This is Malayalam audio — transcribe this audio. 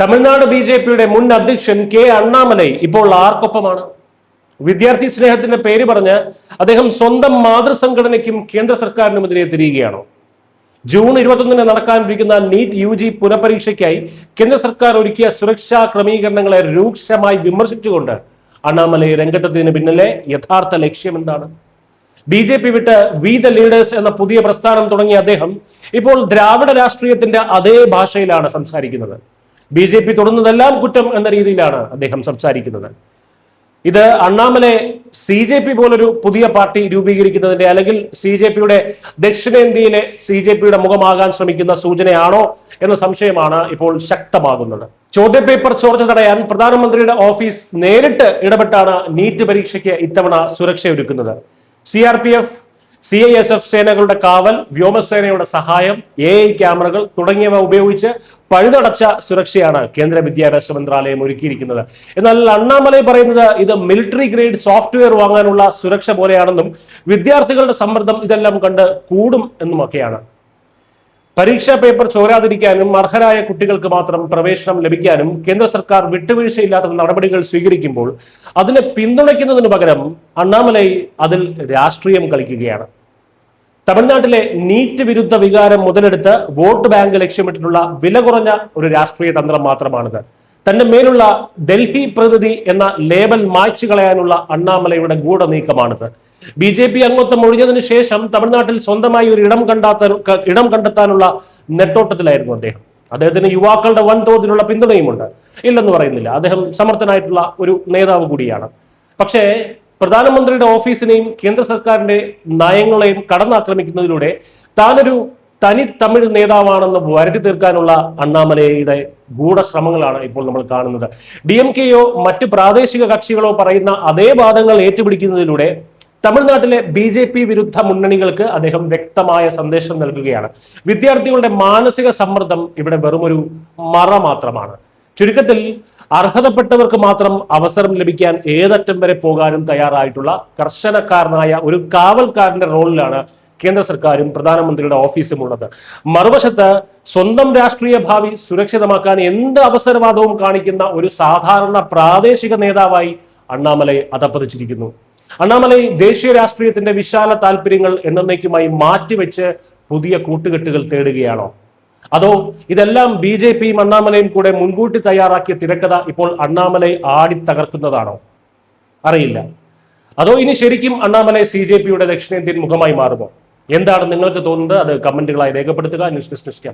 തമിഴ്നാട് ബി.ജെ.പിയുടെ മുൻ അധ്യക്ഷൻ കെ അണ്ണാമലൈ ഇപ്പോൾ ആർക്കൊപ്പമാണ്? വിദ്യാർത്ഥി സ്നേഹത്തിന്റെ പേര് പറഞ്ഞ് അദ്ദേഹം സ്വന്തം മാതൃസംഘടനയ്ക്കും കേന്ദ്ര സർക്കാരിനുമെതിരെ തിരിയുകയാണോ? ജൂൺ 21 നടക്കാനിരിക്കുന്ന നീറ്റ് UG പുനഃപരീക്ഷയ്ക്കായി കേന്ദ്ര സർക്കാർ ഒരുക്കിയ സുരക്ഷാ ക്രമീകരണങ്ങളെ രൂക്ഷമായി വിമർശിച്ചുകൊണ്ട് അണ്ണാമലൈ രംഗത്തെത്തിയതിന് പിന്നിലെ യഥാർത്ഥ ലക്ഷ്യം എന്താണ്? ബി.ജെ.പി വിട്ട് വി ദ ലീഡേഴ്സ് എന്ന പുതിയ പ്രസ്ഥാനം തുടങ്ങിയ അദ്ദേഹം ഇപ്പോൾ ദ്രാവിഡ രാഷ്ട്രീയത്തിന്റെ അതേ ഭാഷയിലാണ് സംസാരിക്കുന്നത്. ബി.ജെ.പി തൊടുന്നതെല്ലാം കുറ്റം എന്ന രീതിയിലാണ് അദ്ദേഹം സംസാരിക്കുന്നത്. ഇത് അണ്ണാമലൈ CJP പോലൊരു പുതിയ പാർട്ടി രൂപീകരിക്കുന്നതിന്റെ അല്ലെങ്കിൽ CJPയുടെ ദക്ഷിണേന്ത്യയിലെ CJPയുടെ മുഖമാകാൻ ശ്രമിക്കുന്ന സൂചനയാണോ എന്ന സംശയമാണ് ഇപ്പോൾ ശക്തമാകുന്നത്. ചോദ്യപേപ്പർ ചോർച്ച തടയാൻ പ്രധാനമന്ത്രിയുടെ ഓഫീസ് നേരിട്ട് ഇടപെട്ടാണ് നീറ്റ് പരീക്ഷയ്ക്ക് ഇത്തവണ സുരക്ഷയൊരുക്കുന്നത്. CRPF, CISF സേനകളുടെ കാവൽ, വ്യോമസേനയുടെ സഹായം, AI ക്യാമറകൾ തുടങ്ങിയവ ഉപയോഗിച്ച് പഴുതടച്ച സുരക്ഷയാണ് കേന്ദ്ര വിദ്യാഭ്യാസ മന്ത്രാലയം ഒരുക്കിയിരിക്കുന്നത്. എന്നാൽ അണ്ണാമലൈ പറയുന്നത് ഇത് മിലിറ്ററി ഗ്രേഡ് സോഫ്റ്റ്വെയർ വാങ്ങാനുള്ള സുരക്ഷ പോലെയാണെന്നും വിദ്യാർത്ഥികളുടെ സമ്മർദ്ദം ഇതെല്ലാം കണ്ട് കൂടും എന്നുമൊക്കെയാണ്. പരീക്ഷാ പേപ്പർ ചോരാതിരിക്കാനും അർഹരായ കുട്ടികൾക്ക് മാത്രം പ്രവേശനം ലഭിക്കാനും കേന്ദ്ര സർക്കാർ വിട്ടുവീഴ്ചയില്ലാത്ത നടപടികൾ സ്വീകരിക്കുമ്പോൾ അതിനെ പിന്തുണയ്ക്കുന്നതിന് പകരം അണ്ണാമലൈ അതിൽ രാഷ്ട്രീയം കളിക്കുകയാണ്. തമിഴ്നാട്ടിലെ നീറ്റ് വിരുദ്ധ വികാരം മുതലെടുത്ത് വോട്ട് ബാങ്ക് ലക്ഷ്യമിട്ടിട്ടുള്ള വില കുറഞ്ഞ ഒരു രാഷ്ട്രീയ തന്ത്രം മാത്രമാണിത്. തന്റെ മേലുള്ള ഡൽഹി പ്രതിനിധി എന്ന ലേബൽ മായ്ച്ചു കളയാനുള്ള അണ്ണാമലൈയുടെ ഗൂഢനീക്കമാണിത്. ബി.ജെ.പി അംഗത്വം ഒഴിഞ്ഞതിനു ശേഷം തമിഴ്നാട്ടിൽ സ്വന്തമായി ഒരു ഇടം കണ്ടെത്താനുള്ള നെട്ടോട്ടത്തിലായിരുന്നു അദ്ദേഹം. അദ്ദേഹത്തിന് യുവാക്കളുടെ വൻതോതിലുള്ള പിന്തുണയുമുണ്ട്, ഇല്ലെന്ന് പറയുന്നില്ല. അദ്ദേഹം സമർത്ഥനായിട്ടുള്ള ഒരു നേതാവ് കൂടിയാണ്. പക്ഷേ പ്രധാനമന്ത്രിയുടെ ഓഫീസിനെയും കേന്ദ്ര സർക്കാരിന്റെ നയങ്ങളെയും കടന്നാക്രമിക്കുന്നതിലൂടെ താനൊരു തനി തമിഴ് നേതാവാണെന്ന് വരുത്തി തീർക്കാനുള്ള അണ്ണാമലൈയുടെ ഗൂഢശ്രമങ്ങളാണ് ഇപ്പോൾ നമ്മൾ കാണുന്നത്. DMKയോ മറ്റ് പ്രാദേശിക കക്ഷികളോ പറയുന്ന അതേ വാദങ്ങൾ ഏറ്റുപിടിക്കുന്നതിലൂടെ തമിഴ്നാട്ടിലെ ബി.ജെ.പി വിരുദ്ധ മുന്നണികൾക്ക് അദ്ദേഹം വ്യക്തമായ സന്ദേശം നൽകുകയാണ്. വിദ്യാർത്ഥികളുടെ മാനസിക സമ്മർദ്ദം ഇവിടെ വെറുമൊരു മറ മാത്രമാണ്. ചുരുക്കത്തിൽ അർഹതപ്പെട്ടവർക്ക് മാത്രം അവസരം ലഭിക്കാൻ ഏതറ്റം വരെ പോകാനും തയ്യാറായിട്ടുള്ള കർശനക്കാരനായ ഒരു കാവൽക്കാരന്റെ റോളിലാണ് കേന്ദ്ര സർക്കാരും പ്രധാനമന്ത്രിയുടെ ഓഫീസും ഉള്ളത്. മറുവശത്ത് സ്വന്തം രാഷ്ട്രീയ ഭാവി സുരക്ഷിതമാക്കാൻ എന്ത് അവസരവാദവും കാണിക്കുന്ന ഒരു സാധാരണ പ്രാദേശിക നേതാവായി അണ്ണാമലൈ അധപ്പതിച്ചിരിക്കുന്നു. അണ്ണാമലൈ ദേശീയ രാഷ്ട്രീയത്തിന്റെ വിശാല താല്പര്യങ്ങൾ എന്നേക്കുമായി മാറ്റിവെച്ച് പുതിയ കൂട്ടുകെട്ടുകൾ തേടുകയാണോ? അതോ ഇതെല്ലാം ബി.ജെ.പിയും അണ്ണാമലയും കൂടെ മുൻകൂട്ടി തയ്യാറാക്കിയ തിരക്കഥ ഇപ്പോൾ അണ്ണാമലൈ ആടി തകർക്കുന്നതാണോ? അറിയില്ല. അതോ ഇനി ശരിക്കും അണ്ണാമലൈ CJPയുടെ ദക്ഷിണേന്ത്യൻ മുഖമായി മാറുമോ? എന്താണ് നിങ്ങൾക്ക് തോന്നുന്നത്? അത് കമന്റുകളായി രേഖപ്പെടുത്തുക. News desk.